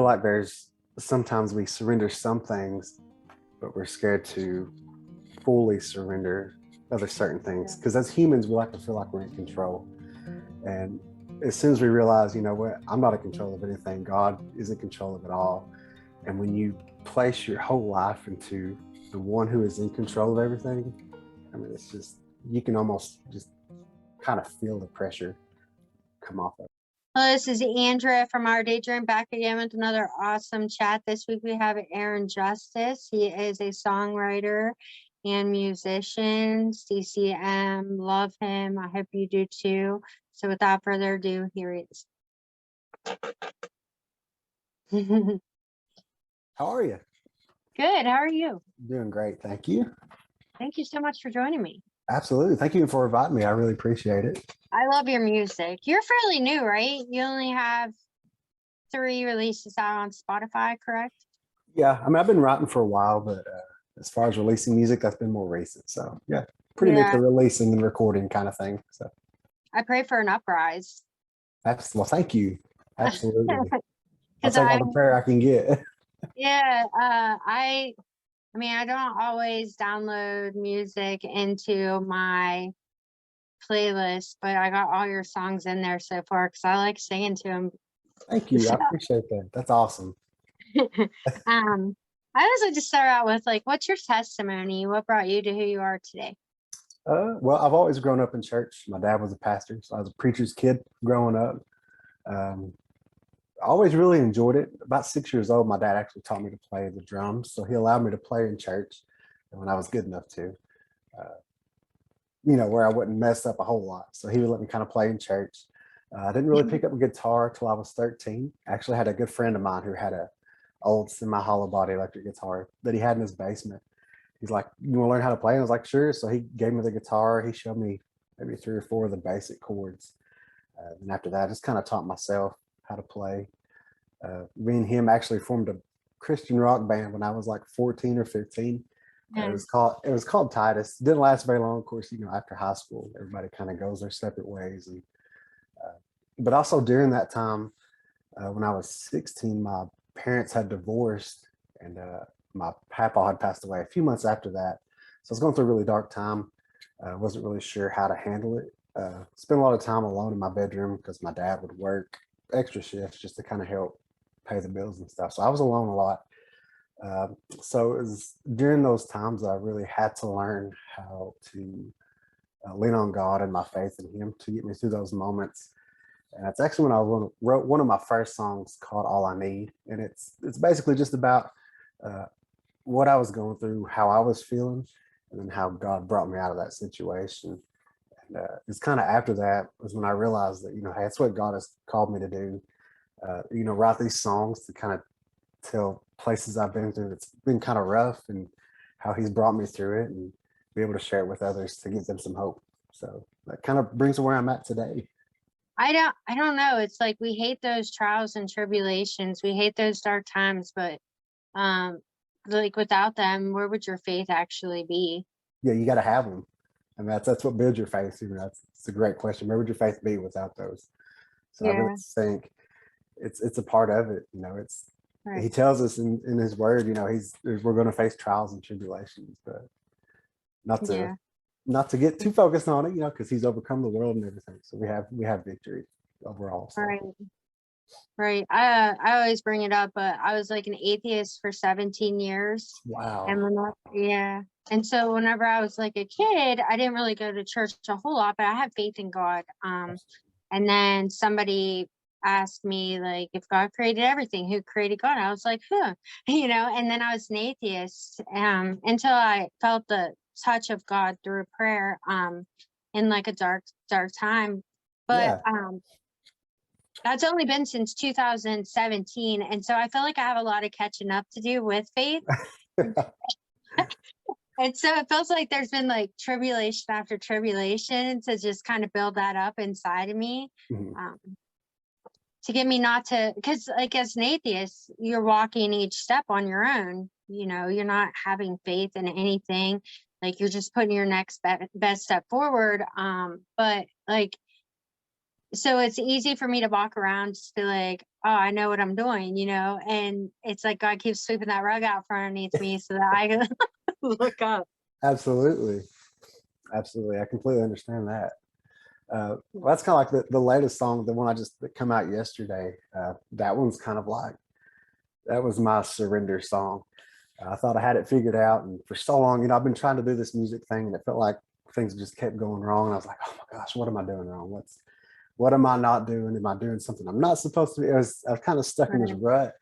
feel like there's sometimes we surrender some things, but we're scared to fully surrender other certain things. Because as humans, we like to feel like we're in control. And as soon as we realize, you know what, I'm not in control of anything, God is in control of it all. And when you place your whole life into the one who is in control of everything, I mean, it's just, you can almost just kind of feel the pressure come off of it. Hello, this is Andrea from OurDayDream, back again with another awesome chat. This week we have Aaron Justice. He is a songwriter and musician. CCM, love him. I hope you do too. So without further ado, here he is. How are you? Good. How are you? Doing great. Thank you. Thank you so much for joining me. Absolutely. Thank you for inviting me. I really appreciate it. I love your music. You're fairly new, right? You only have 3 releases out on Spotify, correct? Yeah. I mean, I've been writing for a while, but as far as releasing music, that's been more recent. So yeah, pretty new to releasing and recording kind of thing. So I pray for an uprise. well, thank you. Absolutely. I'll Because take all the prayer I can get. Yeah, I mean, I don't always download music into my playlist, but I got all your songs in there so far because I like singing to them. Thank you. I appreciate that. That's awesome. I also just start out with like, what's your testimony? What brought you to who you are today? Well, I've always grown up in church. My dad was a pastor, so I was a preacher's kid growing up. I always really enjoyed it. About 6 years old, my dad actually taught me to play the drums, so he allowed me to play in church when I was good enough to, where I wouldn't mess up a whole lot. So he would let me kind of play in church. I didn't really pick up a guitar till I was 13. I actually had a good friend of mine who had a old semi-hollow body electric guitar that he had in his basement. He's like, "You want to learn how to play?" And I was like, "Sure." So he gave me the guitar. He showed me maybe 3 or 4 of the basic chords. And after that, I just kind of taught myself how to play. Me and him actually formed a Christian rock band when I was like 14 or 15. It was called Titus. It didn't last very long. Of course, after high school, everybody kind of goes their separate ways. And but also during that time, when I was 16, my parents had divorced, and my papa had passed away a few months after that. So I was going through a really dark time. Wasn't really sure how to handle it. Spent a lot of time alone in my bedroom because my dad would work extra shifts just to kind of help pay the bills and stuff. So I was alone a lot. So it was during those times I really had to learn how to lean on God and my faith in Him to get me through those moments. And that's actually when I wrote one of my first songs called "All I Need," and it's basically just about what I was going through, how I was feeling, and then how God brought me out of that situation. And it's kind of after that was when I realized that, hey, that's what God has called me to do. Write these songs to kind of tell places I've been through that's been kind of rough and how He's brought me through it, and be able to share it with others to give them some hope. So that kind of brings me where I'm at today. I don't know. It's like we hate those trials and tribulations. We hate those dark times, but like without them, where would your faith actually be? Yeah, you got to have them. And that's what builds your faith. It's a great question. Where would your faith be without those? So I really think it's a part of it. It's right. He tells us in His Word, we're going to face trials and tribulations, but not to get too focused on it, because He's overcome the world and everything. So we have victory overall. So. Right. I always bring it up, but I was like an atheist for 17 years. Wow. And so whenever I was like a kid, I didn't really go to church a whole lot, but I had faith in God. And then somebody asked me, like, if God created everything, who created God? I was like, and then I was an atheist until I felt the touch of God through prayer in like a dark time. But that's only been since 2017. And so I feel like I have a lot of catching up to do with faith. And so it feels like there's been like tribulation after tribulation to just kind of build that up inside of me. To get me not to, because like as an atheist, you're walking each step on your own. You're not having faith in anything. Like you're just putting your next best step forward. But like, so it's easy for me to walk around just be like, oh, I know what I'm doing, and it's like God keeps sweeping that rug out from underneath me so that I can look up. Absolutely. Absolutely. I completely understand that. Well, that's kind of like the latest song, the one that come out yesterday. That one's kind of like, that was my surrender song. I thought I had it figured out. And for so long, I've been trying to do this music thing and it felt like things just kept going wrong. And I was like, oh my gosh, what am I doing wrong? What am I not doing? Am I doing something I'm not supposed to be? I was kind of stuck in this rut.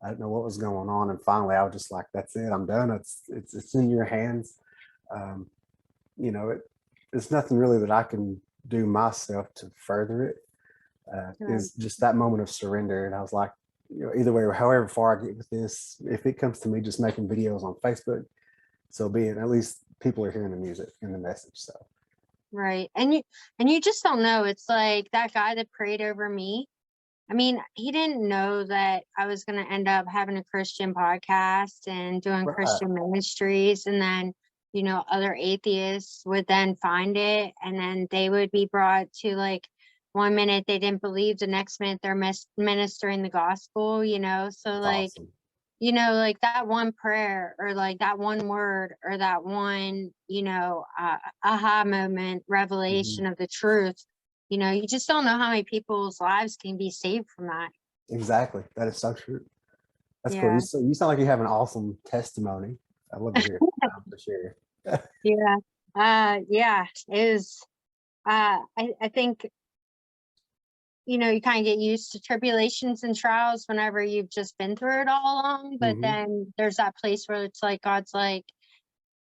I didn't know what was going on. And finally I was just like, that's it. I'm done. It's in your hands. Um, it's nothing really that I can do myself to further it. Is just that moment of surrender. And I was like, either way, however far I get with this, if it comes to me just making videos on Facebook, so be it. At least people are hearing the music and the message. So Right. And you just don't know. It's like that guy that prayed over me. I mean, he didn't know that I was going to end up having a Christian podcast and doing right. Christian ministries. And then, other atheists would then find it. And then they would be brought to, like, 1 minute they didn't believe, the next minute they're ministering the gospel, So, It's like, awesome. like that one prayer or like that one word or that one, aha moment, Mm-hmm. revelation of the truth. You just don't know how many people's lives can be saved from that. Exactly. That is so true. That's cool. Yeah. You sound like you have an awesome testimony. I'd love to hear it for sure. Yeah. Yeah. It was, I think, you kind of get used to tribulations and trials whenever you've just been through it all along. But Mm-hmm. then there's that place where it's like, God's like,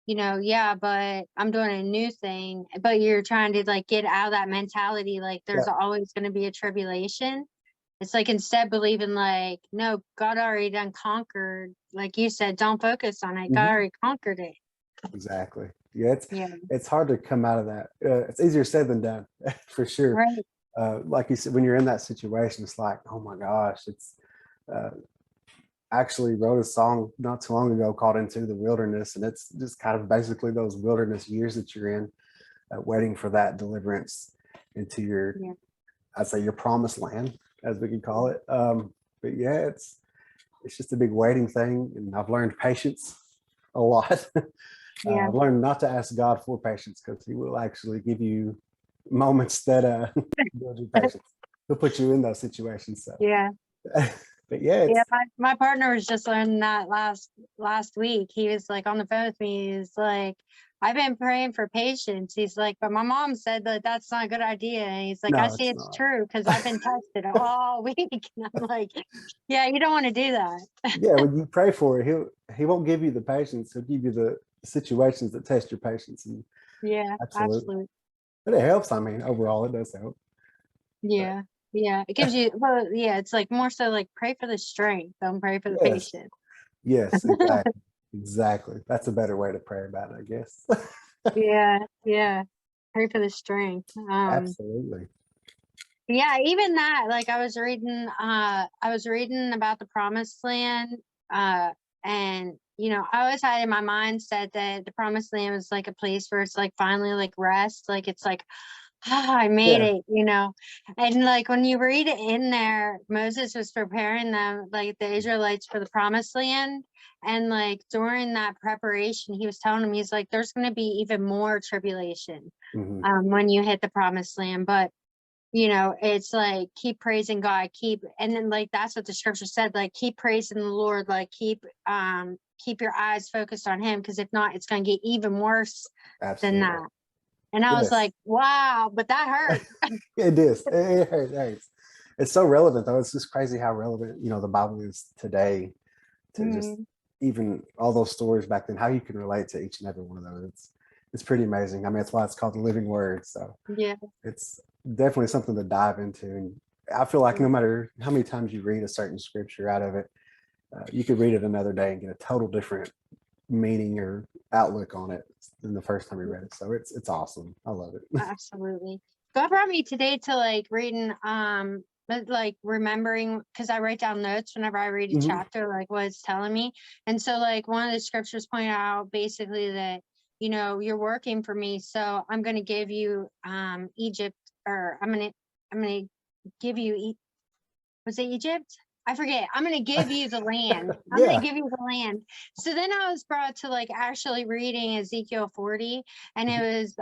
yeah, but I'm doing a new thing. But you're trying to, like, get out of that mentality, like there's Yeah. always going to be a tribulation. It's like, instead believing like, no, God already done conquered. Like you said, don't focus on it. God Mm-hmm. already conquered it. Exactly. Yeah. Yeah. It's hard to come out of that. It's easier said than done, for sure. Right. Like you said, when you're in that situation, it's like, oh my gosh, it's uh, actually wrote a song not too long ago called Into the Wilderness. And it's just kind of basically those wilderness years that you're in, waiting for that deliverance into Yeah. I'd say your promised land, as we could call it. But yeah, it's just a big waiting thing. And I've learned patience a lot. Yeah. I've learned not to ask God for patience because he will actually give you moments that build your patience. He'll put you in those situations. So, Yeah. but yeah, Yeah, it's my partner was just learning that last week. He was like on the phone with me. He's like, I've been praying for patience. He's like, but my mom said that that's not a good idea. And he's like, I no, see it's it's not. true because I've been tested all week. And I'm like, yeah, you don't want to do that. Yeah, when you pray for it, he won't give you the patience. He'll give you the situations that test your patience. And Yeah, absolutely, absolutely. but it helps. I mean, overall, it does help. But Yeah. Yeah. It gives you, well, yeah, it's like more so like pray for the strength. Don't pray for the yes, patience. yes, exactly, exactly. That's a better way to pray about it, I guess. Yeah. Yeah. Pray for the strength. Absolutely. Yeah, even that, like I was reading about the promised land, and I always had in my mindset that the promised land was like a place where it's like finally like rest, like it's like, I made Yeah. it. And like when you read it in there, Moses was preparing them, like the Israelites, for the promised land. And like during that preparation, he was telling them, he's like, there's going to be even more tribulation Hmm. when you hit the promised land. But it's like, keep praising God, and then like that's what the scripture said, like keep praising the Lord, like keep your eyes focused on him, because if not, it's going to get even worse than Absolutely. that. And I was Yes. like, wow, but that hurt. It is. It hurts. It's so relevant though. It's just crazy how relevant, the Bible is today to just Mhm. even all those stories back then, how you can relate to each and every one of those. It's pretty amazing. I mean, that's why it's called the living word. So Yeah. it's definitely something to dive into. And I feel like no matter how many times you read a certain scripture out of it, you could read it another day and get a total different meaning or outlook on it than the first time you read it. So it's awesome. I love it. Absolutely. God brought me today to like reading, but like remembering, because I write down notes whenever I read a Hmm. chapter, like what it's telling me. And so like one of the scriptures pointed out basically that, you're working for me. So I'm going to give you Egypt, or I'm going to I'm going to give you, was it Egypt? I forget. I'm going to give you the land. I'm going Yeah. to give you the land. So then I was brought to like actually reading Ezekiel 40, and it was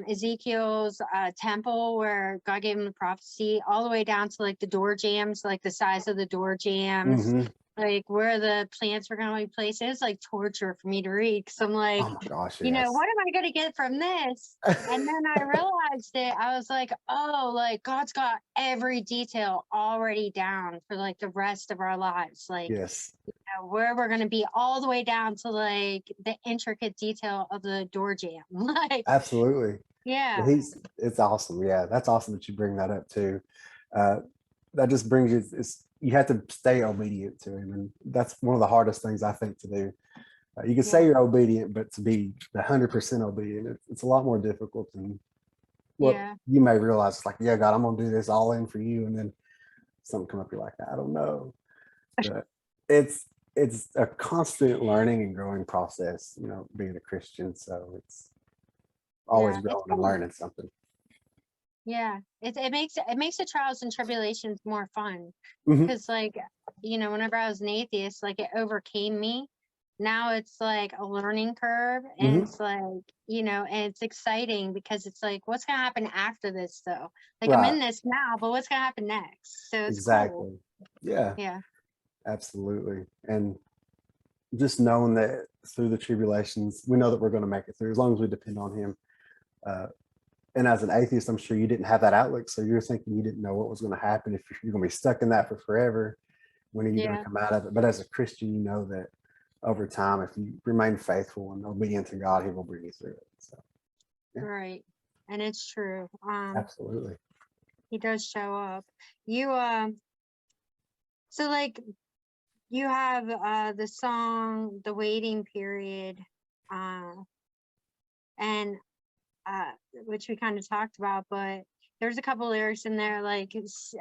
Ezekiel's temple where God gave him the prophecy, all the way down to like the door jambs, like the size of the door jambs, Hmm. like where the plants were going to be placed. It was like torture for me to read, because I'm like, Oh my gosh, you know, yes. what am I going to get from this? And then I realized it. I was like, oh, like God's got every detail already down for like the rest of our lives. Like, Yes, you know, where we're going to be, all the way down to like the intricate detail of the door jam. Like, absolutely. yeah, It's awesome. Yeah, that's awesome that you bring that up too. Uh, that just brings you, you have to stay obedient to him. And that's one of the hardest things I think to do. You can say yeah, you're obedient, but to be 100% obedient, it's a lot more difficult than what yeah, you may realize. It's like, yeah, God, I'm going to do this all in for you. And then something come up, you're like, I don't know. But it's a constant learning and growing process, being a Christian. So it's always yeah. It's growing and fun. learning something. Yeah, it makes the trials and tribulations more fun, Hmm. because like, you know, whenever I was an atheist, like it overcame me. Now it's like a learning curve, and Hmm. it's like, you know, and it's exciting because it's like, what's gonna happen after this though? Like, I'm Right. in this now, but what's gonna happen next? So it's cool. Exactly. Yeah, Yeah, absolutely. And just knowing that through the tribulations, we know that we're going to make it through as long as we depend on him. Uh, and as an atheist, I'm sure you didn't have that outlook. So you're thinking you didn't know what was going to happen, if you're going to be stuck in that for forever. When are you going to yeah, come out of it? But as a Christian, you know that over time, if you remain faithful and obedient to God, he will bring you through it. So, yeah, right. And it's true. absolutely. He does show up. You so like, you have the song "The Waiting Period," uh and which we kind of talked about, but there's a couple lyrics in there like it's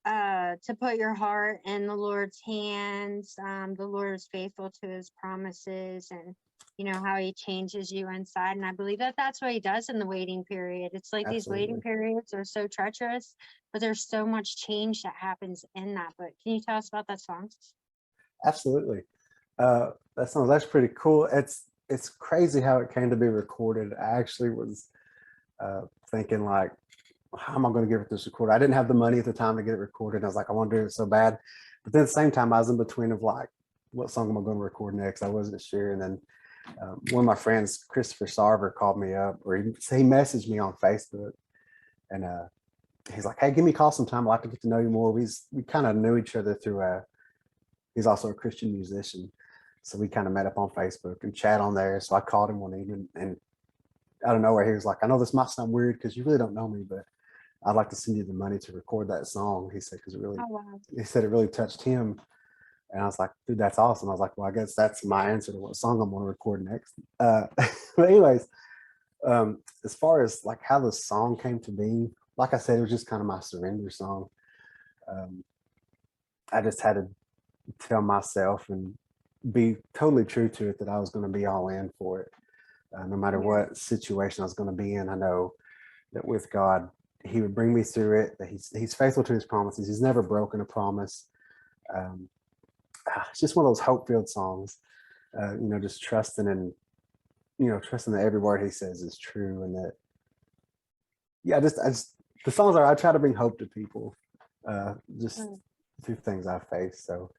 to put your heart in the Lord's hands. The Lord is faithful to his promises, and you know how he changes you inside. And I believe that that's what he does in the waiting period. It's like these waiting Absolutely. periods are so treacherous, but there's so much change that happens in that. But can you tell us about that song? Absolutely. That's pretty cool. It's crazy how it came to be recorded. I actually was thinking like, how am I going to get this recorded? I didn't have the money at the time to get it recorded. I was like, I want to do it so bad. But then at the same time, I was in between of like, what song am I going to record next? I wasn't sure. And then one of my friends, Christopher Sarver, called me up, or he messaged me on Facebook, and he's like, hey, give me a call sometime. I'd like to get to know you more. We kind of knew each other through he's also a Christian musician. So we kind of met up on Facebook and chat on there. So I called him one evening, and out of nowhere, he was like, I know this might sound weird because you really don't know me, but I'd like to send you the money to record that song. He said, because Oh wow. he said it really touched him. And I was like, dude, that's awesome. I was like, well, I guess that's my answer to what song I'm going to record next. But anyways, as far as like how the song came to be, like I said, it was just kind of my surrender song. Um, I just had to tell myself and be totally true to it that I was going to be all in for it. No matter Yeah. what situation I was going to be in, I know that with God, he would bring me through it, that he's faithful to his promises. He's never broken a promise. Um, it's just one of those hope-filled songs, just trusting that every word he says is true. And that, yeah, the songs I try to bring hope to people, just Mm. through things I face. So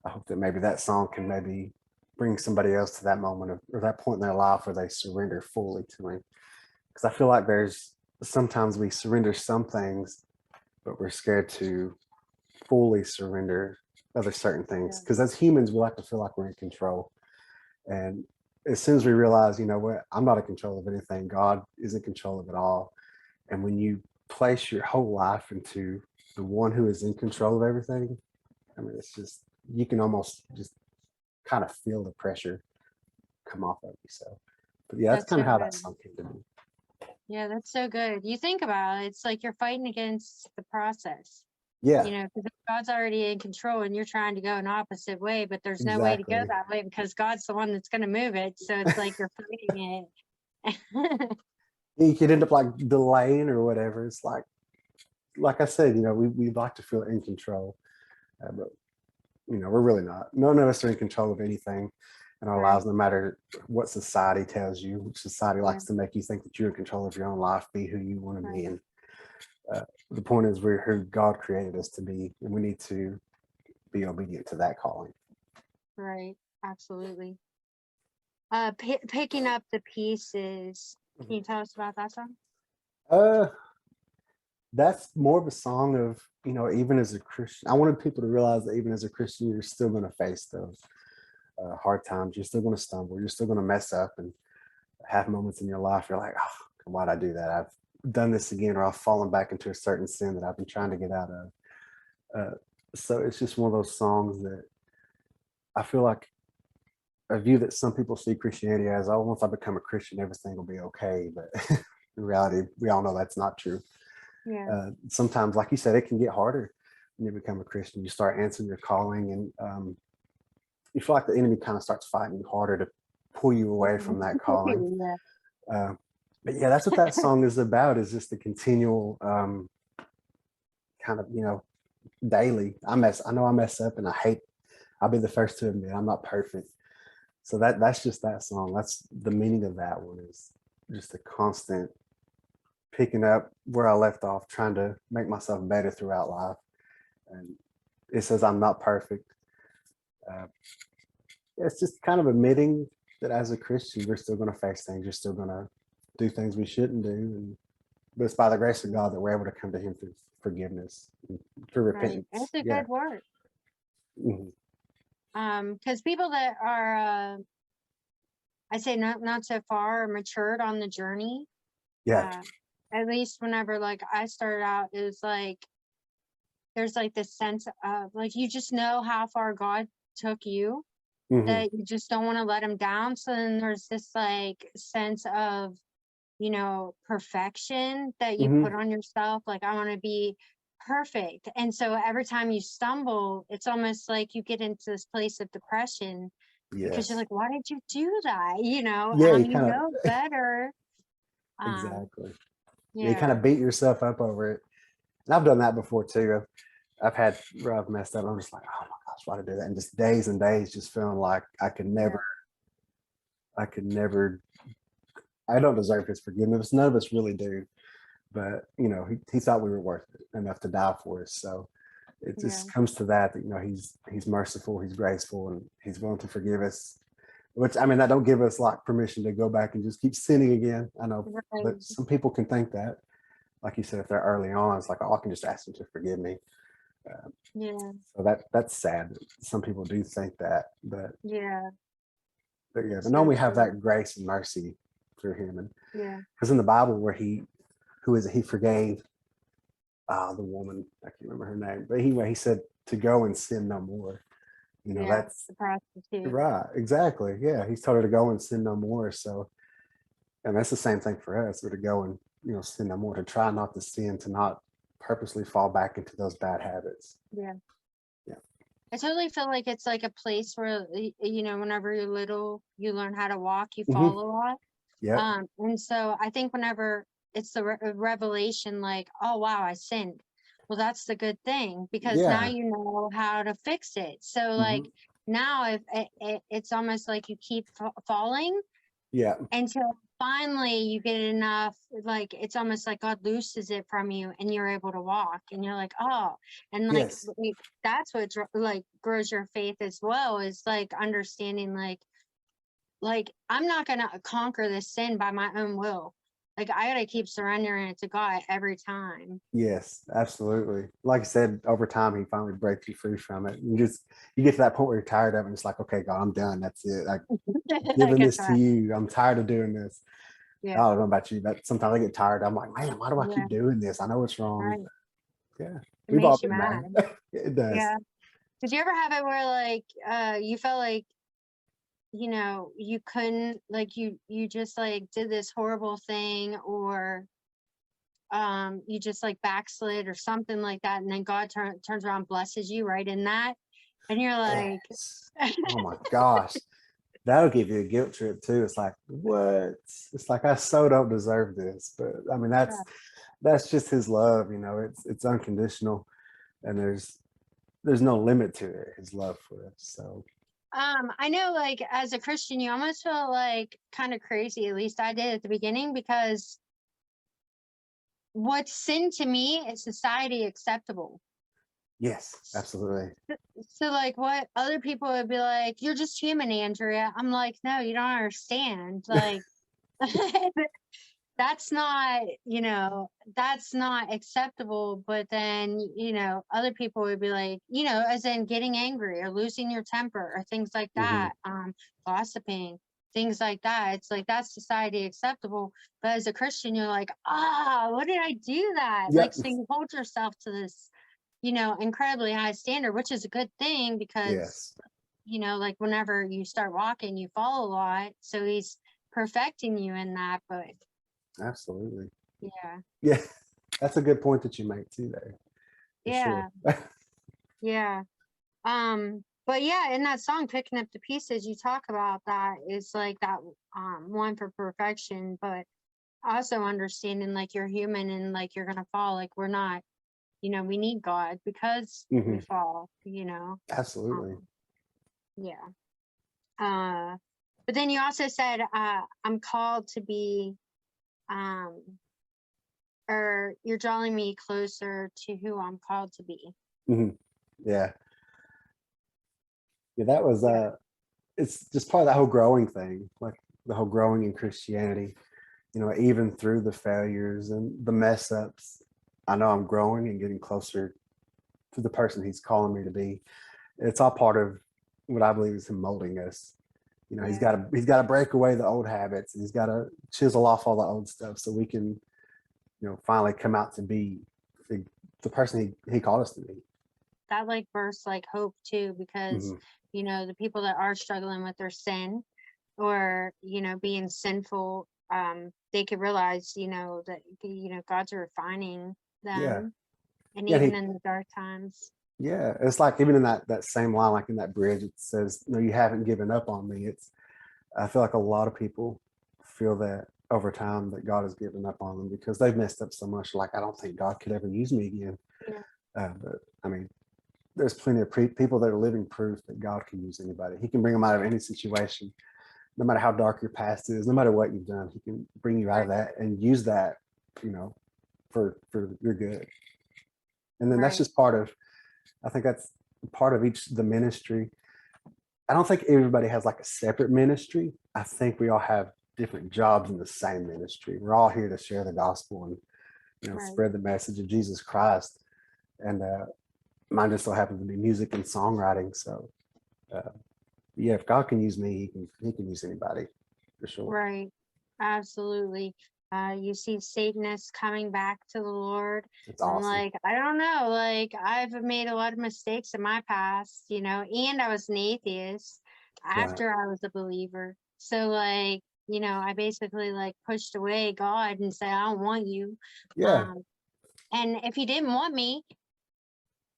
I hope that maybe that song can maybe bring somebody else to that moment or that point in their life where they surrender fully to him. Because I feel like there's sometimes we surrender some things, but we're scared to fully surrender other certain things. Yeah. Because as humans, we like to feel like we're in control. And as soon as we realize, you know what, I'm not in control of anything, God is in control of it all. And when you place your whole life into the one who is in control of everything, I mean, it's just, you can almost just kind of feel the pressure come off of you. So, but yeah, that's That's kind so of how that good. song came to me. Yeah, that's so good. You think about it, it's like you're fighting against the process. Yeah, You know, because God's already in control and you're trying to go an opposite way, but there's no way to go exactly. that way because God's the one that's going to move it. So it's like you're fighting it. you could end up like delaying or whatever. It's like I said, we like to feel in control, but we're really not. None of us are in control of anything in our Right. lives, no matter what society tells you. Society Yeah. likes to make you think that you're in control of your own life, be who you want to be. Right. And the point is, we're who God created us to be, and we need to be obedient to that calling. Right. Absolutely. Picking up the pieces. Can you tell us about that song? Uh, that's more of a song of, even as a Christian, I wanted people to realize that even as a Christian, you're still going to face those hard times. You're still going to stumble. You're still going to mess up and have moments in your life. You're like, oh, why'd I do that? I've done this again, or I've fallen back into a certain sin that I've been trying to get out of. So it's just one of those songs that I feel like a view that some people see Christianity as, oh, once I become a Christian, everything will be okay. But in reality, we all know that's not true. Yeah. Sometimes, like you said, it can get harder when you become a Christian. You start answering your calling, and you feel like the enemy kind of starts fighting you harder to pull you away from that calling. Yeah. But yeah, that's what that song is about, is just the continual kind of, daily. I know I mess up, and I'll be the first to admit I'm not perfect. So that's just that song. That's the meaning of that one, is just a constant picking up where I left off, trying to make myself better throughout life. And it says I'm not perfect. Uh, it's just kind of admitting that as a Christian, we're still going to face things. You're still going to do things we shouldn't do. But it's by the grace of God that we're able to come to Him through forgiveness, through Right. repentance. That's a Yeah. good word. Mm-hmm. Because people that are, I say not so far matured on the journey. Yeah. At least whenever like I started out, it was like there's like this sense of like you just know how far God took you, Mm-hmm. that you just don't want to let Him down. So then there's this like sense of perfection that you Mm-hmm. put on yourself. Like, I want to be perfect. And so every time you stumble, it's almost like you get into this place of depression because you're Yes. like, why did you do that? Yeah, you You kind of know better. exactly. You kind Yeah. of beat yourself up over it. And I've done that before too. I've had where I've messed up. I'm just like, oh my gosh, why did I do that? And just days and days just feeling like I could Yeah. never, I don't deserve His forgiveness. None of us really do. But, he thought we were worth it enough to die for us. So it Yeah. just comes to that, he's merciful, He's graceful, and He's willing to forgive us. Which, I mean, that don't give us like permission to go back and just keep sinning again. I know Right. that some people can think that, like you said, if they're early on, it's like, oh, I can just ask Him to forgive me. Yeah. So that's sad. Some people do think that, but Yeah. yeah, but So no, we have true. that grace and mercy through Him, and Yeah. because in the Bible where He forgave the woman, I can't remember her name, but anyway, He said to go and sin no more. Yeah. That's The prostitute. right, exactly. Yeah, He's told her to go and sin no more. So, and that's the same thing for us. We're to go and sin no more, to try not to sin, to not purposely fall back into those bad habits. Yeah. Yeah. I totally feel like it's like a place where, whenever you're little, you learn how to walk, you fall a lot. Yep. And so I think whenever it's the revelation, like, oh, wow, I sinned. Well, that's the good thing because now Yeah. you know how to fix it. So like now if it's almost like you keep falling Yeah. until finally you get enough, like it's almost like God looses it from you and you're able to walk and you're like, oh, and like Yes. that's what like grows your faith as well, is like understanding like I'm not gonna conquer this sin by my own will. Like I gotta keep surrendering it to God every time. Yes, absolutely. Like I said, over time He finally breaks you free from it. You get to that point where you're tired of it, and it's like, okay, God, I'm done. That's it. Like I giving guess this to that. you. I'm tired of doing this. I Yeah. don't know about you, but sometimes I get tired. I'm like, man, why do I Yeah. keep doing this? I know it's wrong. Right. Yeah. It We've all makes you been mad. there. It does. Yeah. Did you ever have it where like you felt like you couldn't, like you just like did this horrible thing, or you just like backslid or something like that, and then God turns around, blesses you right in that, and you're like Yes. Oh my gosh. that'll give you a guilt trip too. It's like, what? It's like I so don't deserve this. But I mean, Yeah. that's just his love, it's unconditional, and there's no limit to it, his love for us. So I know, like, as a Christian, you almost feel like kind of crazy. At least I did at the beginning, because what's sin to me is society acceptable. yes, absolutely. So, like, what other people would be like, you're just human, Andrea. I'm like, no, you don't understand. Like, that's not, that's not acceptable. But then, other people would be like, as in getting angry or losing your temper or things like Hmm. that, gossiping, things like that. It's like, that's society acceptable. But as a Christian, you're like, what did I do that? Like, Yep. so you hold yourself to this, incredibly high standard, which is a good thing, because, Yes, like, whenever you start walking, you fall a lot. So he's perfecting you in that. But absolutely. yeah. Yeah, that's a good point that you make too there, for sure. Yeah, yeah. But yeah, in that song, Picking Up the Pieces, you talk about that. It's like that one for perfection, but also understanding like you're human and like you're gonna fall. Like, we're not, we need God because we Hmm. fall. Absolutely. Um, yeah. Uh but then you also said I'm called to be um or you're drawing me closer to who I'm called to be. Hmm. Yeah. Yeah, that was Yeah. it's just part of that whole growing thing, like the whole growing in Christianity, even through the failures and the mess ups, I know I'm growing and getting closer to the person he's calling me to be. It's all part of what I believe is him molding us. Yeah. He's got to break away the old habits, and he's got to chisel off all the old stuff so we can, finally come out to be the person he called us to be. That like bursts like hope too, because Hmm. the people that are struggling with their sin, or being sinful, they could realize that God's refining Yeah. them, and Yeah. even in the dark times. Yeah, it's like even in that same line, like in that bridge, it says, "No, you haven't given up on me." I feel like a lot of people feel that over time that God has given up on them because they've messed up so much. Like, I don't think God could ever use me again. Yeah. But I mean, there's plenty of people that are living proof that God can use anybody. He can bring them out of any situation, no matter how dark your past is, no matter what you've done. He can bring you out of Right. that and use that, you know, for your good. And then that's Right. just part of. I think that's part of each the ministry. I don't think everybody has like a separate ministry. I think we all have different jobs in the same ministry. We're all here to share the gospel and Right. spread the message of Jesus Christ. And mine just so happens to be music and songwriting. So uh, yeah, if God can use me, he can use anybody for sure. Right. Absolutely. You see Satanists coming back to the Lord. It's I'm awesome. like, I don't know. Like, I've made a lot of mistakes in my past, and I was an atheist Right. after I was a believer. So, like, I basically like pushed away God and said, I don't want you. Yeah. Um, and if he didn't want me,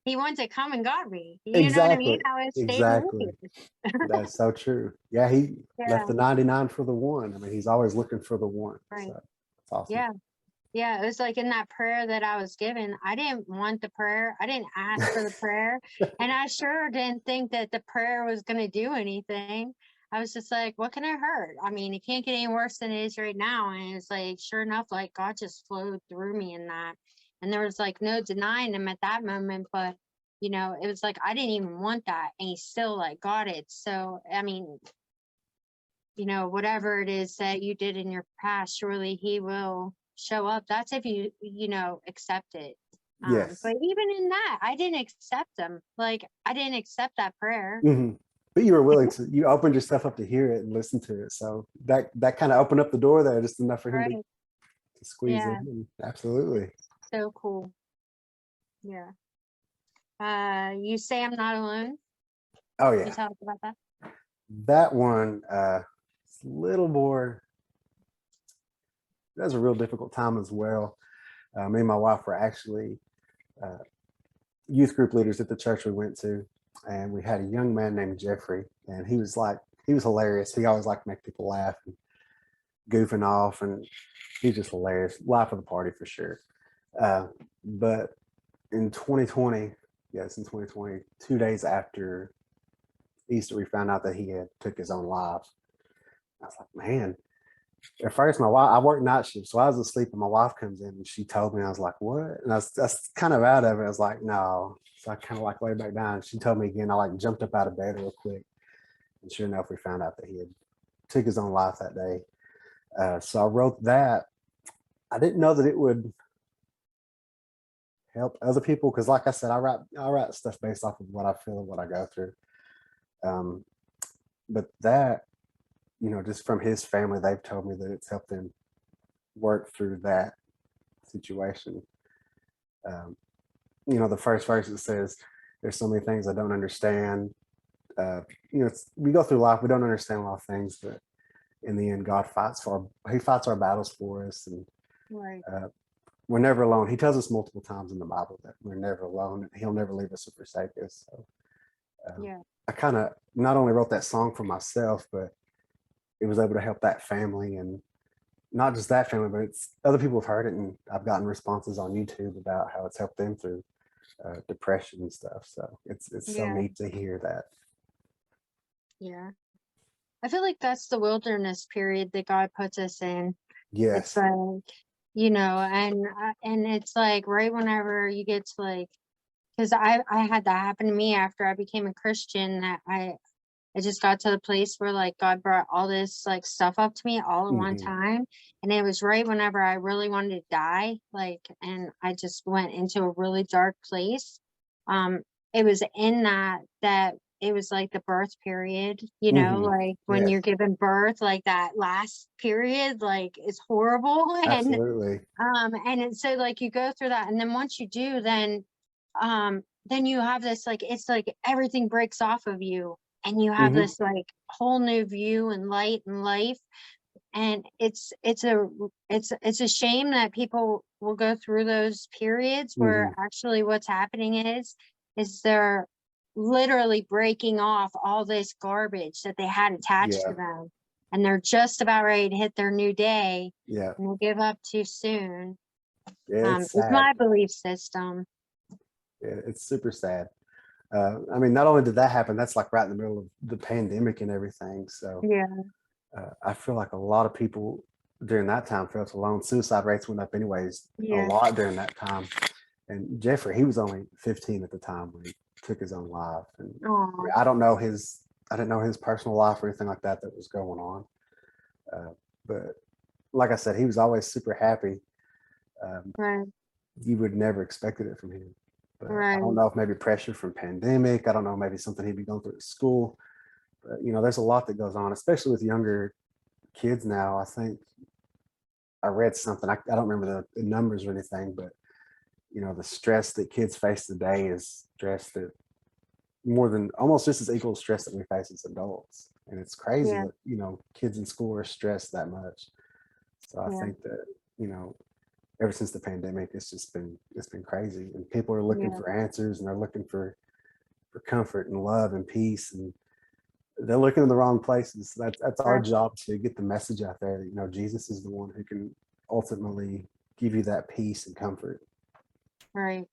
he wouldn't have come and got me. You know what I mean? Exactly. I would have stayed with Exactly. you. That's so true. Yeah, he left Yeah. the 99 for the one. I mean, he's always looking for the one. So Right. it's awesome. Yeah. Yeah, it was like in that prayer that I was given. I didn't want the prayer. I didn't ask for the prayer. And I sure didn't think that the prayer was going to do anything. I was just like, what can it hurt? I mean, it can't get any worse than it is right now. And it's like, sure enough, like God just flowed through me in that. And there was like no denying him at that moment. But, it was like, I didn't even want that. And he still like got it. So, I mean, whatever it is that you did in your past, surely he will show up. That's if you accept it. Yes. But even in that, I didn't accept them. Like, I didn't accept that prayer. Hmm. But you were willing to, you opened yourself up to hear it and listen to it. So that kind of opened up the door there just enough for him to Right. squeeze Yeah. in. Absolutely. So cool. Yeah. You say I'm not alone. Oh You yeah. tell us about that. That one, it's a little more, that was a real difficult time as well. Me and my wife were actually uh, youth group leaders at the church we went to, and we had a young man named Jeffrey, and he was like he was hilarious. He always liked to make people laugh and goofing off, and he's just hilarious. Life of the party for sure. But in 2020, yes, in 2020, 2 days after Easter, we found out that he had took his own life. I was like, man. At first, my wife, I worked night shift, so I was asleep, and my wife comes in and she told me, I was like, what? And that's kind of out of it. I was like, no. So I kind of like lay back down. She told me again. I like jumped up out of bed real quick, and sure enough, we found out that he had took his own life that day. So I wrote that. I didn't know that it would help other people because, like I said, I write stuff based off of what I feel and what I go through. Um, but that, just from his family, they've told me that it's helped them work through that situation. Um, the first verse, it says, "There's so many things I don't understand." We go through life, we don't understand a lot of things, but in the end, God He fights our battles for us, and Right. we're never alone. He tells us multiple times in the Bible that we're never alone. He'll never leave us or forsake us. So Yeah. I kind of not only wrote that song for myself, but it was able to help that family, and not just that family, but it's other people have heard it, and I've gotten responses on YouTube about how it's helped them through depression and stuff. So it's so Yeah. neat to hear that. Yeah. I feel like that's the wilderness period that God puts us in. It's Yes. like, and it's like right whenever you get to like, because I had that happen to me after I became a Christian, that I just got to the place where like God brought all this like stuff up to me all at one Hmm. time. And it was right whenever I really wanted to die, like, and I just went into a really dark place. Um, it was in that it was like the birth period, Hmm. like when Yes. you're giving birth, like that last period, like it's horrible. Absolutely. And so like you go through that, and then once you do, then you have this like, it's like everything breaks off of you, and you have Hmm. this like whole new view and light and life. And it's a shame that people will go through those periods where Hmm. actually what's happening is they're literally breaking off all this garbage that they had attached to Yeah. them, and they're just about ready to hit their new day, Yeah. and they give up too soon. Yeah. It's Is sad. my belief system. Yeah, it's super sad. I mean, not only did that happen, that's like right in the middle of the pandemic and everything. So Yeah. I feel like a lot of people during that time felt alone. Suicide rates went up anyways a Yeah. lot during that time. And Jeffrey, he was only 15 at the time when he took his own life. And I, mean, Oh, I didn't know his personal life or anything like that was going on. But like I said, he was always super happy. right, You would never expected it from him. But I don't right. know if maybe pressure from pandemic. I don't know, maybe something he'd be going through at school. But there's a lot that goes on, especially with younger kids now. I think I read something. I don't remember the numbers or anything, but the stress that kids face today is stress that more than almost just as equal stress that we face as adults. And it's crazy Yeah, that kids in school are stressed that much. So I yeah, think that you know ever since the pandemic, it's been crazy, and people are looking yeah, for answers, and they're looking for comfort and love and peace, and they're looking in the wrong places. That's our right, job to get the message out there that Jesus is the one who can ultimately give you that peace and comfort. right.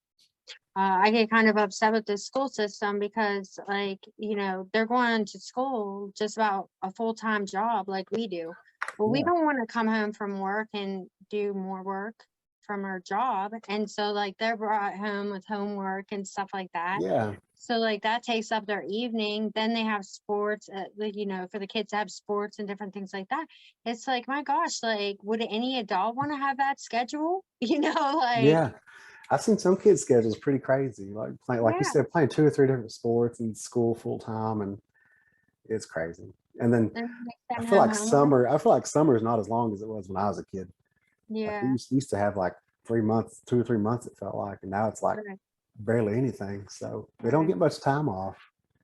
I get kind of upset with the school system because, like, they're going to school just about a full-time job like we do. But we Yeah, don't want to come home from work and do more work from our job. And so, like, they're brought home with homework and stuff like that. yeah, So, like, that takes up their evening. Then they have sports, like, for the kids to have sports and different things like that. It's like, my gosh, like, would any adult want to have that schedule? Like, yeah. I've seen some kids' schedules pretty crazy, like playing, like you yeah. said, playing two or three different sports in school full time, and it's crazy. And then And they I send feel home like homework. summer. I feel like summer is not as long as it was when I was a kid. Like we Yeah, used to have like 3 months, 2 or 3 months. It felt like, and now it's like right, barely anything. So they don't right. get much time off.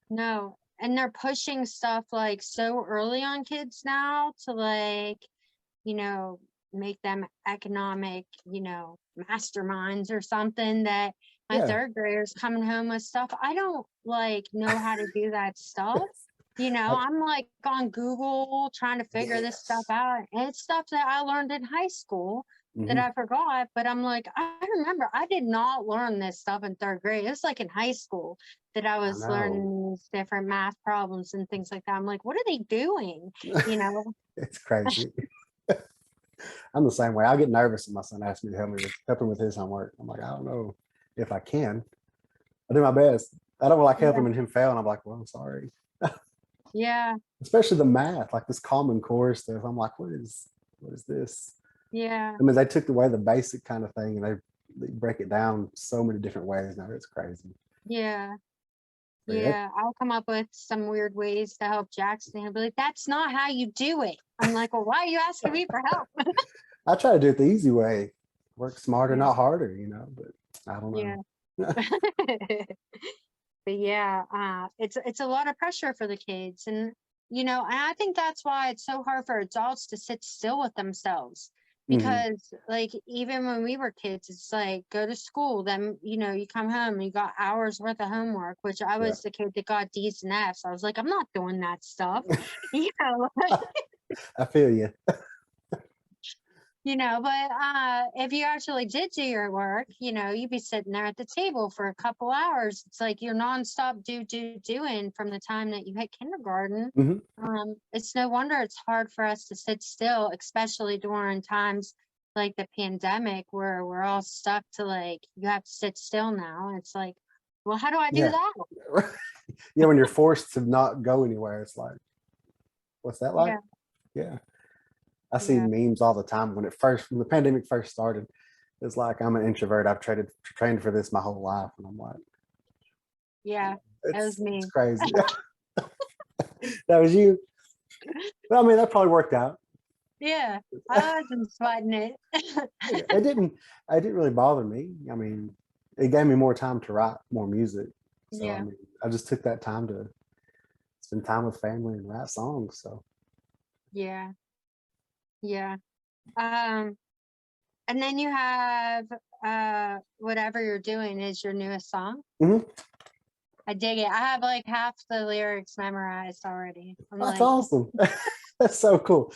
No, and they're pushing stuff like so early on kids now to like, you know, make them economic, masterminds or something, that my Yeah, third graders coming home with stuff. I don't like know how to do that stuff. I'm like on Google trying to figure this stuff Yes. out. And it's stuff that I learned in high school that Hmm. I forgot. But I'm like, I remember I did not learn this stuff in third grade. It was like in high school that I I was know. learning these different math problems and things like that. I'm like, what are they doing? You know? It's crazy. I'm the same way. I get nervous when my son asks me to help him with his homework. I'm like, I don't know if I can. I do my best. I don't like help Yeah. him and him fail. And I'm like, well, I'm sorry. Yeah. Especially the math, like this Common Core stuff. I'm like, what is this? Yeah. I mean, they took away the basic kind of thing and they break it down so many different ways now. It's crazy. Yeah. But yeah, Yeah. I'll come up with some weird ways to help Jackson. He'll be like, that's not how you do it. I'm like, well, why are you asking me for help? I try to do it the easy way. Work smarter, Yeah. not harder, but I don't Yeah. know. But yeah, it's a lot of pressure for the kids, and and I think that's why it's so hard for adults to sit still with themselves. Hmm. Because like even when we were kids, it's like go to school, then you come home and you got hours worth of homework, which I Yeah, was the kid that got D's and F's. I was like, I'm not doing that stuff, you know. I feel you. But if you actually did do your work, you'd be sitting there at the table for a couple hours. It's like you're nonstop doing from the time that you hit kindergarten. Hmm. It's no wonder it's hard for us to sit still, especially during times like the pandemic where we're all stuck to like you have to sit still now. It's like, well, how do I do Yeah. that? Yeah, when you're forced to not go anywhere, it's like, what's that like? Yeah, Yeah. I see yeah, memes all the time when the pandemic first started. It's like I'm an introvert. I've trained for this my whole life. And I'm like, yeah. That was it's me. crazy. That was you. Well, I mean, that probably worked out. Yeah, I wasn't sweating it. It didn't really bother me. I mean, it gave me more time to write more music. So I Yeah, mean, I just took that time to spend time with family and write songs. So yeah, yeah. Um, and then you have whatever you're doing is your newest song. mhm. I dig it. I have like half the lyrics memorized already. I'm That's like, awesome. That's so cool.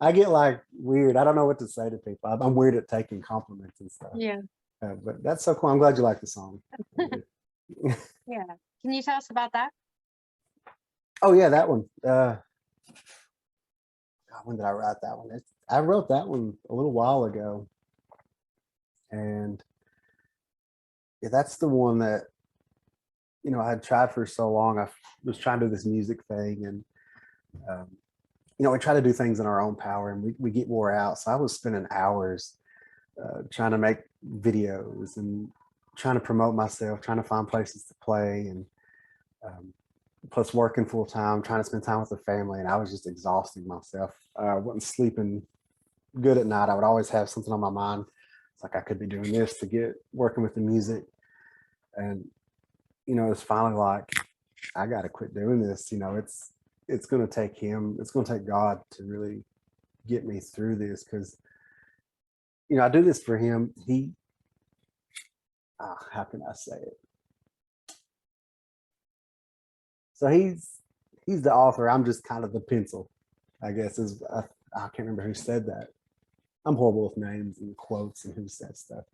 I get like weird. I don't know what to say to people. I'm weird at taking compliments and stuff. yeah, But that's so cool. I'm glad you like the song. I do. yeah. Can you tell us about that? Oh yeah, that one. God, when did I write that one? I wrote that one a little while ago, and yeah, that's the one that I had tried for so long. I was trying to do this music thing, and um, we try to do things in our own power, and we get wore out. So I was spending hours trying to make videos and trying to promote myself, trying to find places to play, and um, plus working full time, trying to spend time with the family, and I was just exhausting myself. I wasn't sleeping good at night. I would always have something on my mind. It's like I could be doing this to get working with the music, and it's finally like I got to quit doing this. It's going to take him. It's going to take God to really get me through this because I do this for him. How can I say it? So he's the author. I'm just kind of the pencil, I guess. I can't remember who said that. I'm horrible with names and quotes and who said stuff.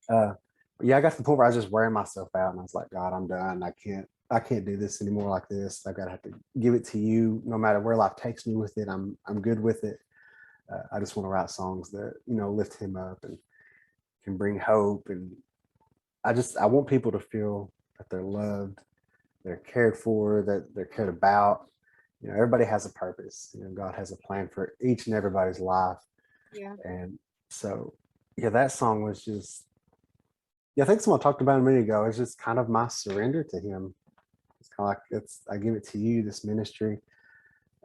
Uh, but yeah, I got to the point where I was just wearing myself out, and I was like, God, I'm done. I can't do this anymore like this. I gotta have to give it to you, no matter where life takes me with it. I'm good with it. I just want to write songs that lift him up and can bring hope, and I want people to feel that they're loved, they're cared for, that they're cared about. Everybody has a purpose. God has a plan for each and everybody's life. Yeah, And so, yeah, that song was just, yeah, I think someone talked about it a minute ago. It's just kind of my surrender to him. It's kind of like, I give it to you, this ministry.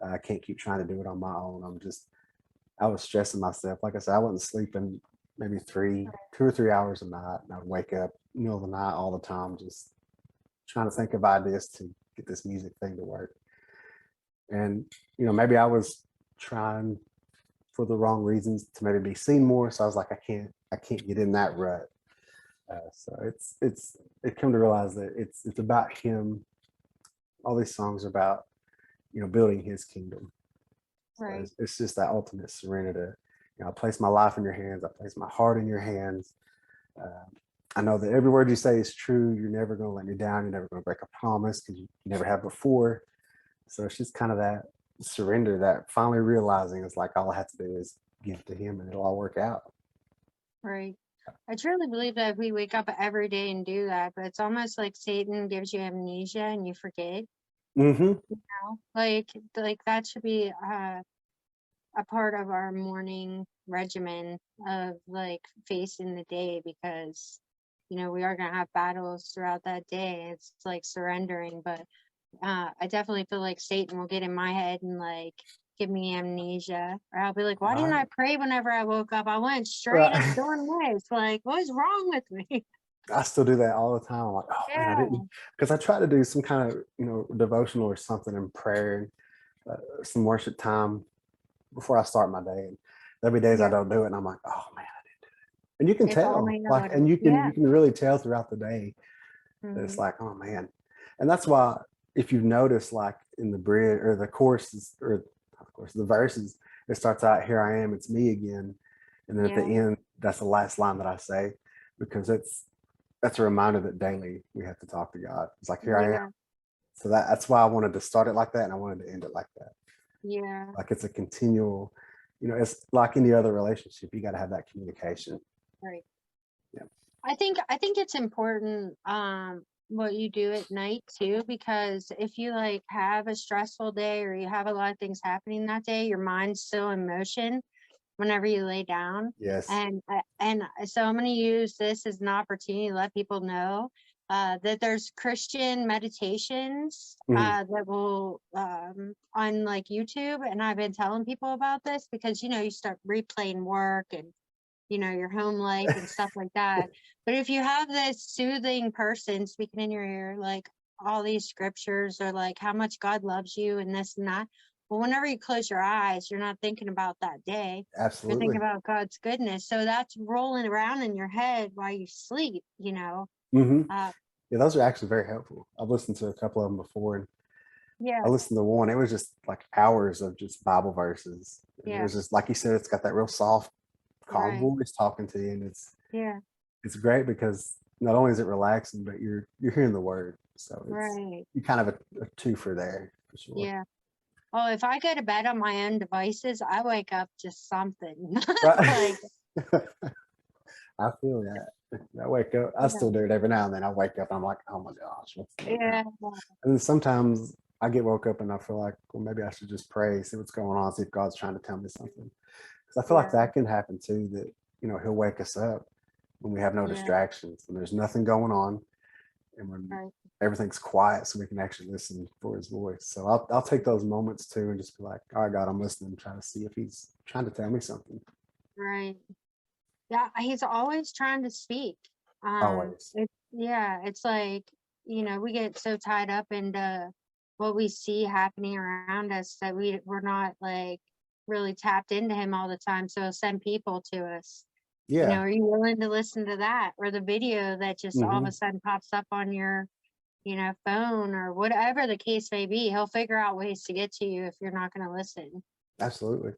I can't keep trying to do it on my own. I was stressing myself. Like I said, I wasn't sleeping maybe 2 or 3 hours a night. And I would wake up middle of the night all the time, just trying to think of ideas to get this music thing to work. And, maybe I was trying for the wrong reasons to maybe be seen more. So I was like, I can't get in that rut. So it come to realize that it's about him. All these songs are about building his kingdom. So Right. it's just that ultimate surrender to, I place my life in your hands. I place my heart in your hands. Uh, I know that every word you say is true. You're never going to let me down. You're never going to break a promise because you never have before. So it's just kind of that surrender, that finally realizing it's like all I have to do is give to him and it'll all work out. Right. I truly believe that if we wake up every day and do that, but it's almost like Satan gives you amnesia and you forget. Mm-hmm. Like that should be a part of our morning regimen of like facing the day, because we are gonna have battles throughout that day. It's like surrendering, but I definitely feel like Satan will get in my head and like give me amnesia, or I'll be like, why didn't I Right. pray whenever I woke up? I went straight up Right. doing this. Like, what's wrong with me? I still do that all the time. I'm like, oh man, I Yeah, didn't, because I try to do some kind of, devotional or something in prayer and some worship time before I start my day. And there'll be days I yeah. don't do it, and I'm like, oh man, and you can It's tell, only like, God. and you can Yeah. you can really tell throughout the day that it's Mhm. like, oh man, and that's why if you've noticed, like in the bridge or the courses or of course the verses, it starts out, "Here I am, it's me again," and then at the Yeah. end, that's the last line that I say because that's a reminder that daily we have to talk to God. It's like, "Here I am." Yeah. So that's why I wanted to start it like that, and I wanted to end it like that. Yeah. Like it's a continual, it's like any other relationship. You got to have that communication. Right. Yeah. I think it's important what you do at night too, because if you like have a stressful day or you have a lot of things happening that day, your mind's still in motion whenever you lay down. Yes. And so I'm going to use this as an opportunity to let people know that there's Christian meditations Mhm. that will on like YouTube, and I've been telling people about this because you start replaying work and your home life and stuff like that. But if you have this soothing person speaking in your ear, like all these scriptures or like how much God loves you and this and that, well, whenever you close your eyes, you're not thinking about that day. You're thinking Absolutely. about God's goodness. So that's rolling around in your head while you sleep. Hmm. Uh, Yeah, those are actually very helpful. I've listened to a couple of them before, and I yeah, listened to one. It was just like hours of just Bible verses, and it yeah, was just like you said. It's got that real soft, calm right. voice talking to you, and Yeah, it's great because not only is it relaxing, but you're hearing the word. So it's right. you kind of a two for there for sure. Yeah. Oh, if I go to bed on my own devices, I wake up just something. Right. Like, I feel that. I wake up. I yeah, still do it every now and then. I wake up. I'm like, oh my gosh, what's going on? yeah, And then sometimes I get woke up and I feel like, well, maybe I should just pray, see what's going on, see if God's trying to tell me something. Because I feel like yeah, that can happen too. That He'll wake us up when we have no yeah, distractions and there's nothing going on, and when right. everything's quiet, so we can actually listen for His voice. So I'll take those moments too and just be like, all right, God, I'm listening, trying to see if He's trying to tell me something. Right. Yeah, he's always trying to speak. Always. It's like, we get so tied up into what we see happening around us that we're not like really tapped into him all the time. So he'll send people to us. Yeah. Are you willing to listen to that? Or the video that just all of Hmm. a sudden pops up on your, phone or whatever the case may be. He'll figure out ways to get to you if you're not going to listen. Absolutely.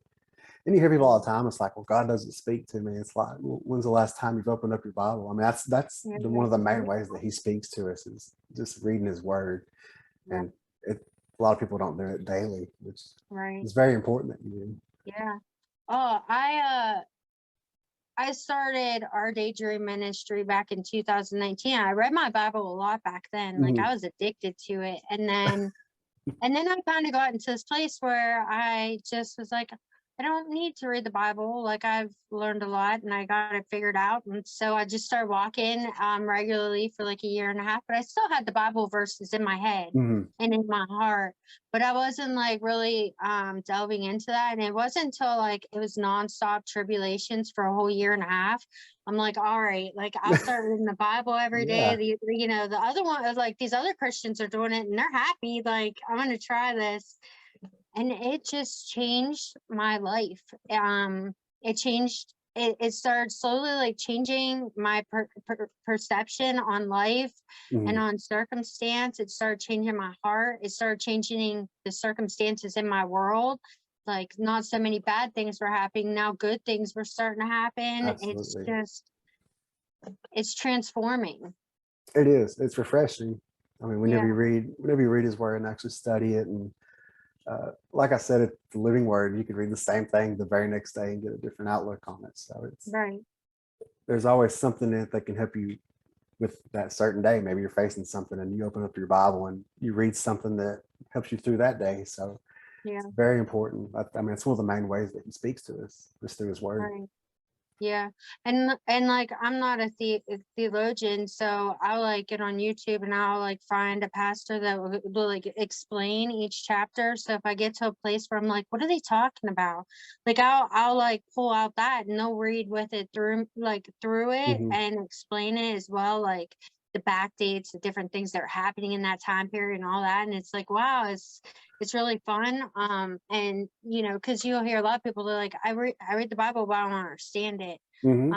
And you hear people all the time. It's like, well, God doesn't speak to me. It's like, well, when's the last time you've opened up your Bible? I mean, Yeah, one of the main ways that He speaks to us is just reading His Word, yeah, and a lot of people don't do it daily, which right. is very important that you do. Yeah. Oh, I started our Daydream ministry back in 2019. I read my Bible a lot back then. Like Mhm. I was addicted to it. And then I kind of got into this place where I just was like, I don't need to read the Bible. Like I've learned a lot and I got it figured out. And so I just started walking regularly for like a year and a half, but I still had the Bible verses in my head Mhm. and in my heart. But I wasn't like really delving into that. And it wasn't until like it was nonstop tribulations for a whole year and a half. I'm like, all right, like I'll start reading the Bible every day. Yeah, The other one was like these other Christians are doing it and they're happy. Like I'm gonna try this, and it just changed my life. It changed it started slowly like changing my perception on life and Mhm. on circumstance. It started changing my heart. It started changing the circumstances in my world. Like not so many bad things were happening. Now good things were starting to happen. Absolutely. It's transforming. It is. It's refreshing. I mean, Yeah, whenever you read his word and actually study it, and like I said, it's the living word. You could read the same thing the very next day and get a different outlook on it. So right. there's always something in it that can help you with that certain day. Maybe you're facing something and you open up your Bible and you read something that helps you through that day. So Yeah, it's very important. I mean, it's one of the main ways that he speaks to us, just through his word. right. Yeah, and like I'm not a theologian, so I'll like get on YouTube and I'll like find a pastor that will like explain each chapter. So if I get to a place where I'm like, what are they talking about? Like I'll like pull out that and they'll read with it through it Hmm. and explain it as well, like the back dates, the different things that are happening in that time period and all that. And it's like, wow, it's really fun. And you know, because you'll hear a lot of people, they're like, I read the Bible, but I don't understand it. Hmm.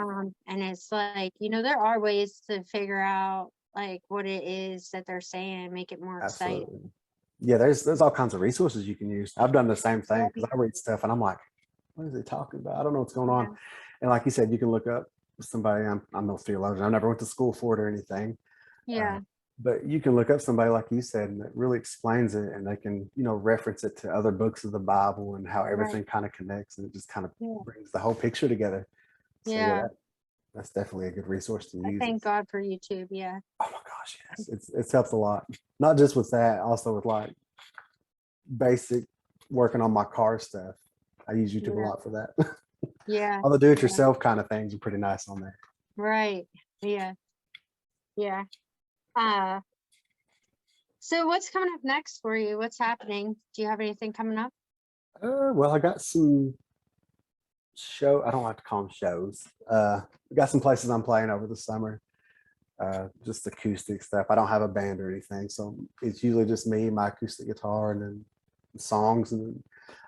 And it's like, you know, there are ways to figure out like what it is that they're saying and make it more exciting. Absolutely. Yeah, there's all kinds of resources you can use. I've done the same thing because Right. I read stuff and I'm like, what is he talking about? I don't know what's going on. Yeah. And like you said, you can look up somebody. I'm no theologian. I never went to school for it or anything. Uh, Yeah. but you can look up somebody like you said, and that really explains it, and they can, reference it to other books of the Bible and how Right. everything kind of connects, and it just kind of Yeah. brings the whole picture together. So yeah, Yeah. that's definitely a good resource to I use. thank God for YouTube. Yeah. Oh my gosh, yes, it's helped a lot. Not just with that, also with like basic working on my car stuff. I use YouTube a Yeah. lot for that. Yeah. All the Yeah. do-it-yourself kind of things are pretty nice on there. Right. Yeah. Yeah. Uh, so what's coming up next for you? What's happening? Do you have anything coming up? Well, I got some show. I don't like to call them shows. I got some places I'm playing over the summer. Just acoustic stuff. I don't have a band or anything, so it's usually just me, my acoustic guitar, and then songs. And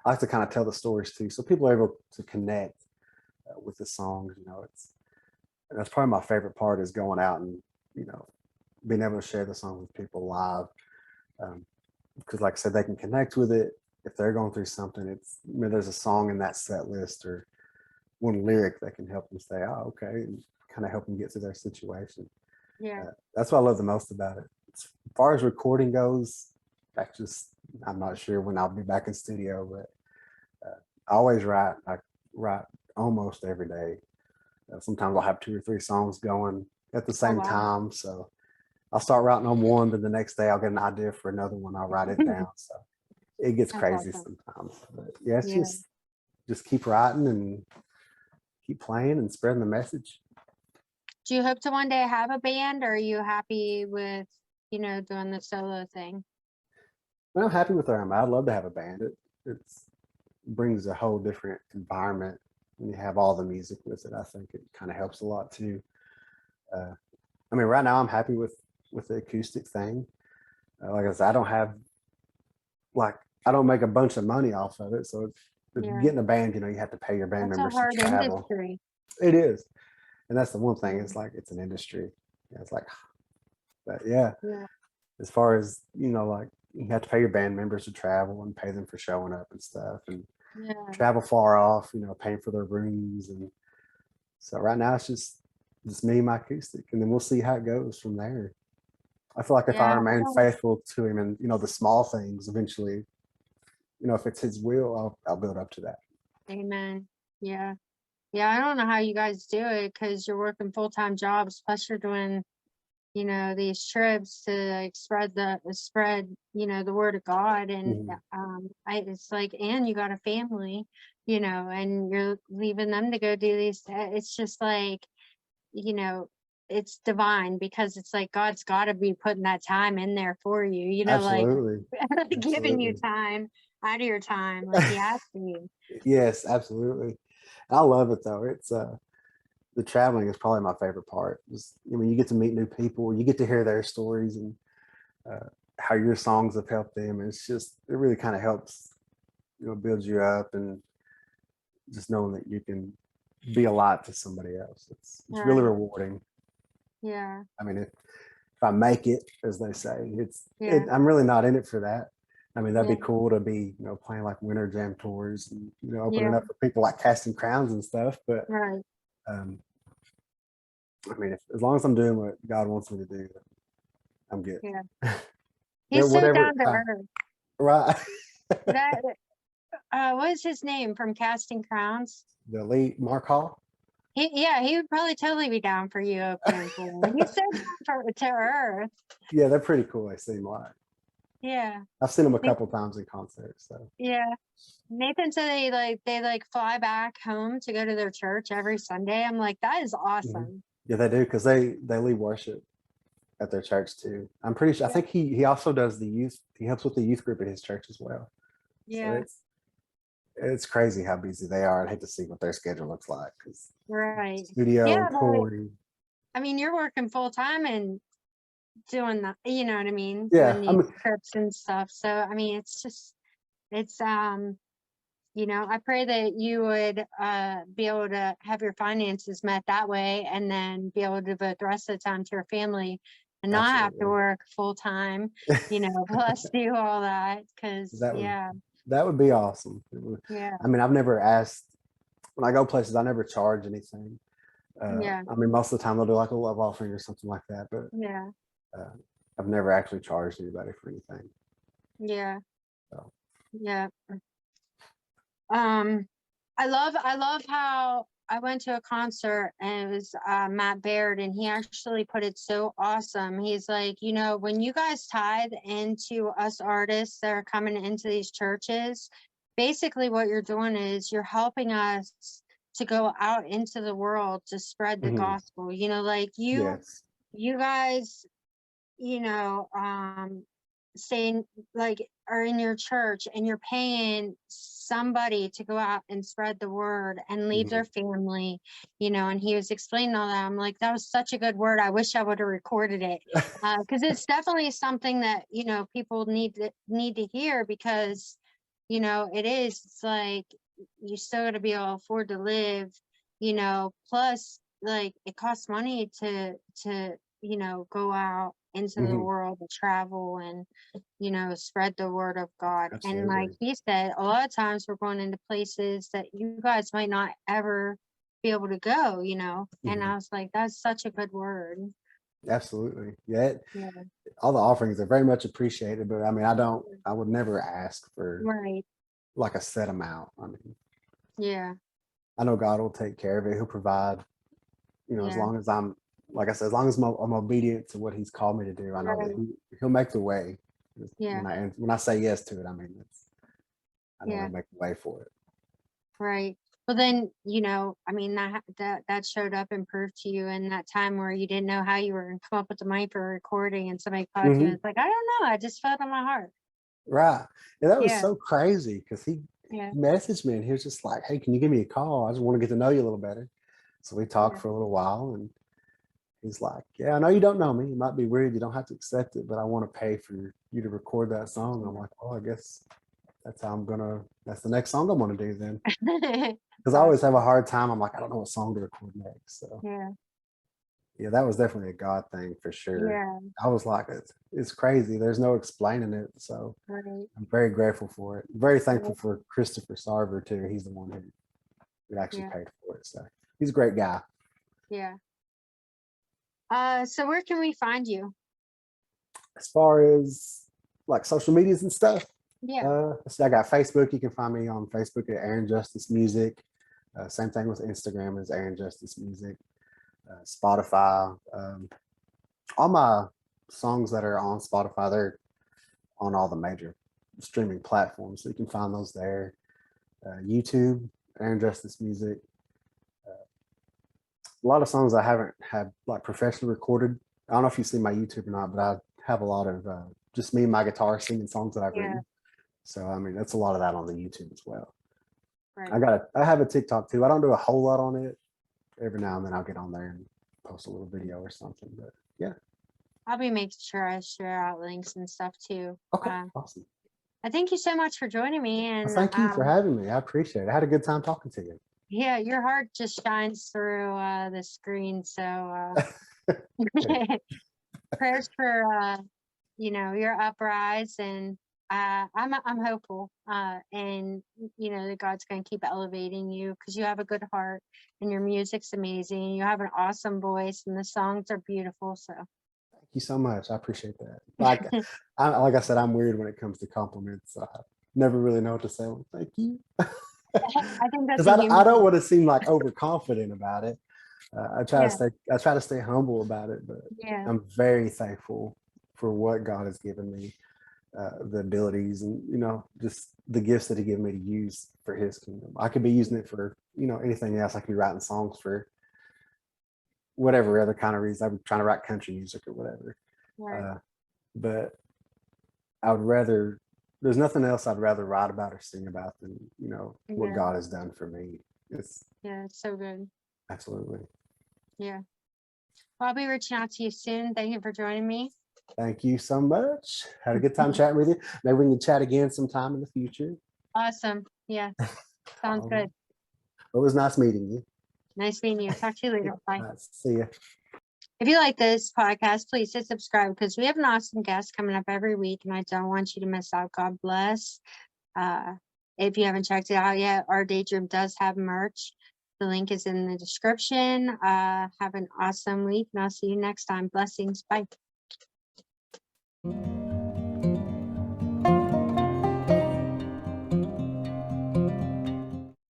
I like to kind of tell the stories too, so people are able to connect with the songs. That's probably my favorite part is going out and you know being able to share the songs with people live. Because like I said, they can connect with it. If they're going through something, there's a song in that set list or one lyric that can help them say, oh, okay, and kind of help them get through their situation. Yeah. That's what I love the most about it. As far as recording goes, I'm not sure when I'll be back in studio, but I always write. I write almost every day. Sometimes I'll have two or three songs going at the Oh same wow. time. So I'll start writing on one, then the next day I'll get an idea for another one. I'll write it down. So it gets That's crazy awesome. sometimes. But yeah, it's Yeah. just keep writing and keep playing and spreading the message. Do you hope to one day have a band, or are you happy with, doing the solo thing? But I'm happy with where I'm at. I'd love to have a band. It brings a whole different environment when you have all the music with it. I think it kind of helps a lot too. Uh, I mean, right now I'm happy with the acoustic thing. Like I said, like I don't make a bunch of money off of it. So if Yeah. getting a band, you have to pay your band That's a members to hard travel. industry. It is, and that's the one thing. Yeah. It's like it's an industry. Yeah, it's like, but yeah, Yeah. as far as like you have to pay your band members to travel and pay them for showing up and stuff, and Yeah. travel far off. Paying for their rooms, and so right now it's just me and my acoustic, and then we'll see how it goes from there. I feel like if I Yeah. I remain don't. faithful to him and the small things, eventually, if it's his will, I'll build up to that. Amen. Yeah. Yeah. I don't know how you guys do it because you're working full-time jobs, plus you're doing, these trips to like spread, the word of God. And Mhm. it's like, and you got a family, and you're leaving them to go do these. It's just like, you know, it's divine because it's like God's got to be putting that time in there for you, like Absolutely. giving you Absolutely. time out of your time, like he has to. Yes, absolutely. I love it though. It's the traveling is probably my favorite part. You get to meet new people, you get to hear their stories and uh, how your songs have helped them. It really kind of helps, build you up, and just knowing that you can be a lot to somebody else. It's really Right. rewarding. Yeah. I mean, if I make it, as they say, Yeah. I'm really not in it for that. I mean, that'd Yeah. be cool to be, playing like winter jam tours and, opening Yeah. up for people like Casting Crowns and stuff. But Right. um, I mean, as long as I'm doing what God wants me to do, I'm good. Yeah. But He's so whatever, down to earth. right? That what is his name from Casting Crowns? The lead, Mark Hall. He would probably totally be down for you opening for him. He's so down to earth. Yeah, they're pretty cool. They seem like. Yeah. I've seen them a couple times in concerts. So Yeah. Nathan said they fly back home to go to their church every Sunday. I'm like, that is awesome. yeah, they do because they lead worship at their church too. I'm pretty sure. I think he also does the youth. He helps with the youth group at his church as well. Yeah. So it's crazy how busy they are. I'd hate to see what their schedule looks like because Right. studio Yeah, and touring. I mean, you're working full time and doing that, you know what I mean? Yeah, Doing I these mean, trips and stuff. So I mean, it's I pray that you would be able to have your finances met that way and then be able to devote the rest of the time to your family and not have to absolutely. work full time, plus do all that. Cause That would be awesome. yeah, I mean, I've never asked when I go places. I never charge anything. yeah, I mean, most of the time they'll do like a love offering or something like that, but yeah, uh, I've never actually charged anybody for anything. yeah, So. yeah. I love how I went to a concert and it was Matt Baird, and he actually put it so awesome. He's like, when you guys tithe into us artists that are coming into these churches, basically what you're doing is you're helping us to go out into the world to spread the gospel. Like Yes. you guys, saying like are in your church and you're paying somebody to go out and spread the word and leave their family, and he was explaining all that. I'm like, that was such a good word. I wish I would have recorded it. Because it's definitely something that, people need to hear because, it's like you still got to be able to afford to live, plus like it costs money to go out into the world to travel and spread the word of God. And like Absolutely. he said, a lot of times we're going into places that you guys might not ever be able to go, and I was like, that's such a good word. Absolutely. Yeah. Yeah. All the offerings are very much appreciated, but I mean, I would never ask for Right. like a set amount. I mean, Yeah. I know God will take care of it. He'll provide, as Yeah. long as like I said, as long as I'm obedient to what he's called me to do, I know that Right. he'll make the way. Yeah. When I say yes to it, I mean, I know Yeah. he'll make the way for it. Right. Well, then, I mean, that showed up and proved to you in that time where you didn't know how you were going to come up with the money for recording, and somebody called you and it's like, I don't know, I just felt in my heart. Right. And that was Yeah. so crazy because he messaged me and he was just like, hey, can you give me a call? I just want to get to know you a little better. So we talked for a little while and he's like, yeah, I know you don't know me. It might be weird. You don't have to accept it, but I want to pay for you to record that song. I'm like, well, I guess that's the next song I'm going to do then. Because I always have a hard time. I'm like, I don't know what song to record next. So yeah, that was definitely a God thing for sure. Yeah. I was like, it's crazy. There's no explaining it. So I'm very grateful for it. Very thankful for Christopher Sarver too. He's the one who actually paid for it. So he's a great guy. Yeah. So where can we find you? As far as like social medias and stuff, Yeah. I got Facebook. You can find me on Facebook at Aaron Justice Music. Same thing with Instagram as Aaron Justice Music. Spotify. All my songs that are on Spotify, they're on all the major streaming platforms. So you can find those there. YouTube, Aaron Justice Music. A lot of songs I haven't had like professionally recorded. I don't know if you see my YouTube or not, but I have a lot of just me and my guitar singing songs that I've written. So I mean, that's a lot of that on the YouTube as well. Right. I have a TikTok too. I don't do a whole lot on it. Every now and then I'll get on there and post a little video or something. But yeah. I'll be making sure I share out links and stuff too. Okay, awesome. I thank you so much for joining me. And thank you for having me. I appreciate it. I had a good time talking to you. Yeah, your heart just shines through the screen. So prayers for your uprise, and I'm hopeful, and that God's going to keep elevating you because you have a good heart and your music's amazing. You have an awesome voice and the songs are beautiful. So Thank you so much. I appreciate that. Like I said, I'm weird when it comes to compliments. I never really know what to say. Well, thank you. I think that's Because a I human don't thing. want to seem like overconfident about it. Yeah, I try to stay humble about it, but yeah, I'm very thankful for what God has given me, the abilities and just the gifts that He gave me to use for His kingdom. I could be using it for anything else. I could be writing songs for whatever other kind of reason. I'm trying to write country music or whatever. right. Uh, but I would rather. There's nothing else I'd rather write about or sing about than what Yeah, God has done for me. It's yeah, it's so good. absolutely. Yeah. Well, I'll be reaching out to you soon. Thank you for joining me. Thank you so much. Had a good time chatting with you. Maybe we can chat again sometime in the future. Awesome. Yeah, sounds good. It was nice meeting you. Nice meeting you. Talk to you later. Bye. See ya. If you like this podcast, please hit subscribe because we have an awesome guest coming up every week and I don't want you to miss out. God bless. Uh, if you haven't checked it out yet, Our Daydream does have merch. The link is in the description. Have an awesome week and I'll see you next time. Blessings. Bye.